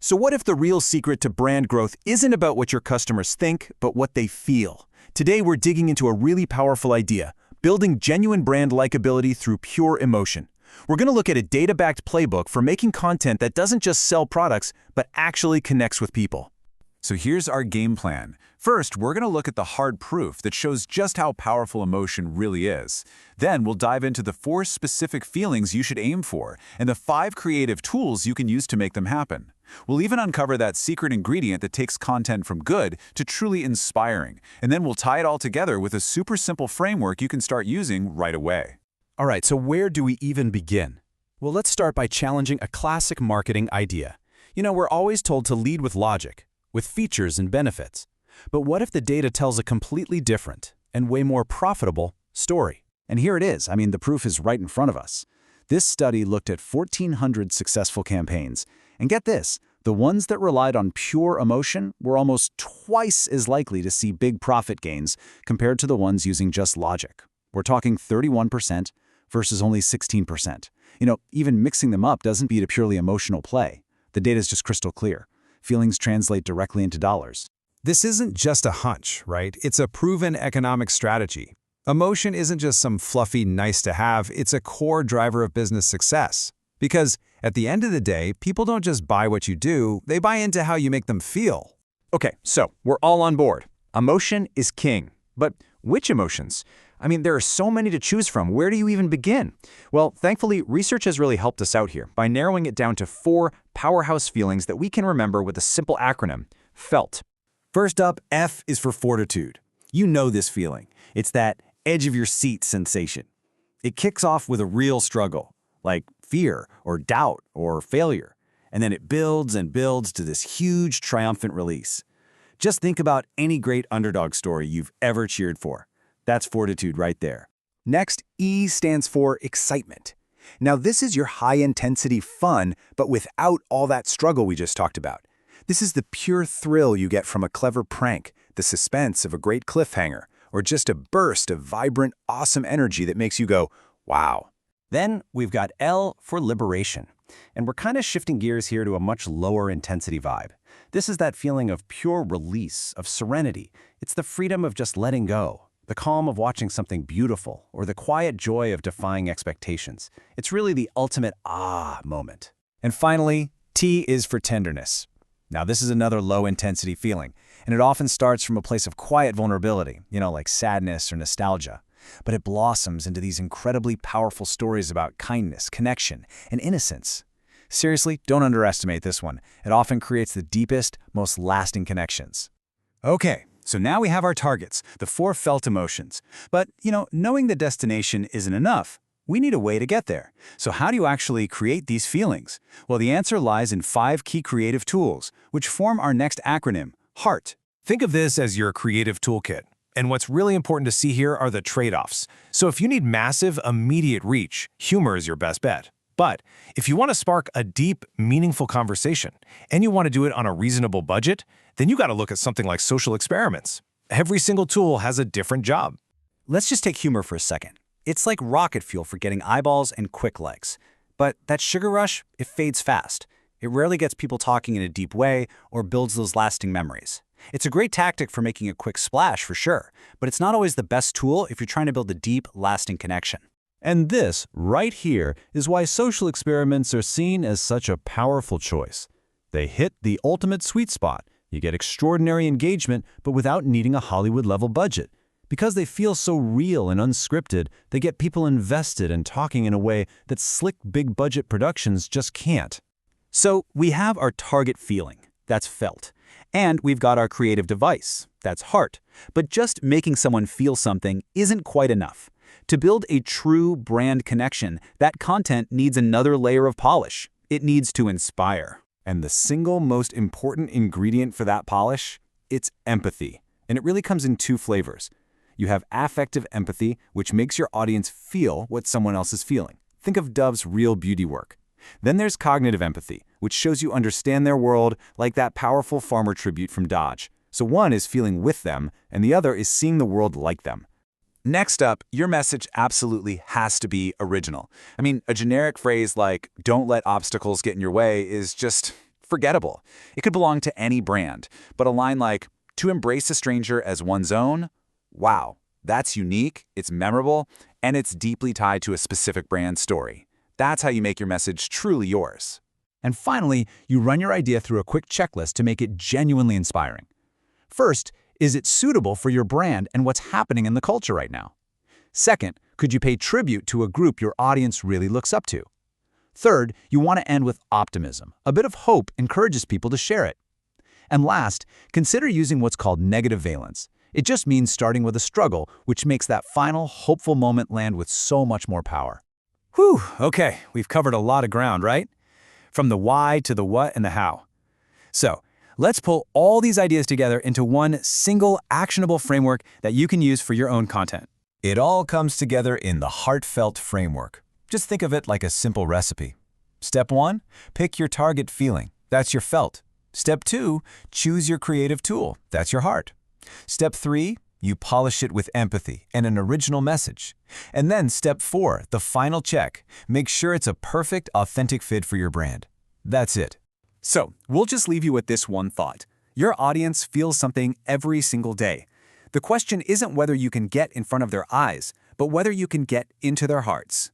So what if the real secret to brand growth isn't about what your customers think, but what they feel? Today we're digging into a really powerful idea, building genuine brand likability through pure emotion. We're going to look at a data-backed playbook for making content that doesn't just sell products, but actually connects with people. So here's our game plan. First, we're going to look at the hard proof that shows just how powerful emotion really is. Then we'll dive into the 4 specific feelings you should aim for and the 5 creative tools you can use to make them happen. We'll even uncover that secret ingredient that takes content from good to truly inspiring, and then we'll tie it all together with a super simple framework you can start using right away. All right, so where do we even begin? Well, let's start by challenging a classic marketing idea. We're always told to lead with logic, with features and benefits. But what if the data tells a completely different and way more profitable story? And here it is. The proof is right in front of us. This study looked at 1,400 successful campaigns. And get this, the ones that relied on pure emotion were almost twice as likely to see big profit gains compared to the ones using just logic. We're talking 31% versus only 16%. Even mixing them up doesn't beat a purely emotional play. The data's just crystal clear. Feelings translate directly into dollars. This isn't just a hunch, right? It's a proven economic strategy. Emotion isn't just some fluffy nice-to-have, it's a core driver of business success. Because at the end of the day, people don't just buy what you do, they buy into how you make them feel. Okay, so we're all on board. Emotion is king. But which emotions? There are so many to choose from. Where do you even begin? Well, thankfully, research has really helped us out here by narrowing it down to 4 powerhouse feelings that we can remember with a simple acronym, FELT. First up, F is for fortitude. You know this feeling. It's that edge-of-your-seat sensation. It kicks off with a real struggle, like fear or doubt or failure, and then it builds and builds to this huge triumphant release. Just think about any great underdog story you've ever cheered for. That's fortitude right there. Next, E stands for excitement. Now, this is your high-intensity fun, but without all that struggle we just talked about. This is the pure thrill you get from a clever prank, the suspense of a great cliffhanger, or just a burst of vibrant, awesome energy that makes you go, wow. Then we've got L for liberation. And we're kind of shifting gears here to a much lower intensity vibe. This is that feeling of pure release, of serenity. It's the freedom of just letting go, the calm of watching something beautiful, or the quiet joy of defying expectations. It's really the ultimate ah moment. And finally, T is for tenderness. Now, this is another low-intensity feeling, and it often starts from a place of quiet vulnerability, like sadness or nostalgia. But it blossoms into these incredibly powerful stories about kindness, connection, and innocence. Seriously, don't underestimate this one. It often creates the deepest, most lasting connections. Okay, so now we have our targets, the 4 felt emotions. But, knowing the destination isn't enough. We need a way to get there. So how do you actually create these feelings? Well, the answer lies in 5 key creative tools, which form our next acronym, HEART. Think of this as your creative toolkit. And what's really important to see here are the trade-offs. So if you need massive, immediate reach, humor is your best bet. But if you want to spark a deep, meaningful conversation, and you want to do it on a reasonable budget, then you got to look at something like social experiments. Every single tool has a different job. Let's just take humor for a second. It's like rocket fuel for getting eyeballs and quick likes. But that sugar rush, it fades fast. It rarely gets people talking in a deep way or builds those lasting memories. It's a great tactic for making a quick splash for sure, but it's not always the best tool if you're trying to build a deep, lasting connection. And this, right here, is why social experiments are seen as such a powerful choice. They hit the ultimate sweet spot. You get extraordinary engagement, but without needing a Hollywood-level budget. Because they feel so real and unscripted, they get people invested and talking in a way that slick big-budget productions just can't. So we have our target feeling, that's felt. And we've got our creative device, that's heart. But just making someone feel something isn't quite enough. To build a true brand connection, that content needs another layer of polish. It needs to inspire. And the single most important ingredient for that polish? It's empathy. And it really comes in 2 flavors. You have affective empathy, which makes your audience feel what someone else is feeling. Think of Dove's real beauty work. Then there's cognitive empathy, which shows you understand their world, like that powerful farmer tribute from Dodge. So one is feeling with them, and the other is seeing the world like them. Next up, your message absolutely has to be original. A generic phrase like, "don't let obstacles get in your way," is just forgettable. It could belong to any brand, but a line like, "To embrace a stranger as one's own," wow, that's unique, it's memorable, and it's deeply tied to a specific brand story. That's how you make your message truly yours. And finally, you run your idea through a quick checklist to make it genuinely inspiring. First, is it suitable for your brand and what's happening in the culture right now? Second, could you pay tribute to a group your audience really looks up to? Third, you want to end with optimism. A bit of hope encourages people to share it. And last, consider using what's called negative valence. It just means starting with a struggle, which makes that final, hopeful moment land with so much more power. Whew, okay, we've covered a lot of ground, right? From the why to the what and the how. So, let's pull all these ideas together into one single actionable framework that you can use for your own content. It all comes together in the heartfelt framework. Just think of it like a simple recipe. Step 1, pick your target feeling. That's your felt. Step 2, choose your creative tool. That's your heart. Step 3, you polish it with empathy and an original message. And then step 4, the final check. Make sure it's a perfect, authentic fit for your brand. That's it. So, we'll just leave you with this one thought. Your audience feels something every single day. The question isn't whether you can get in front of their eyes, but whether you can get into their hearts.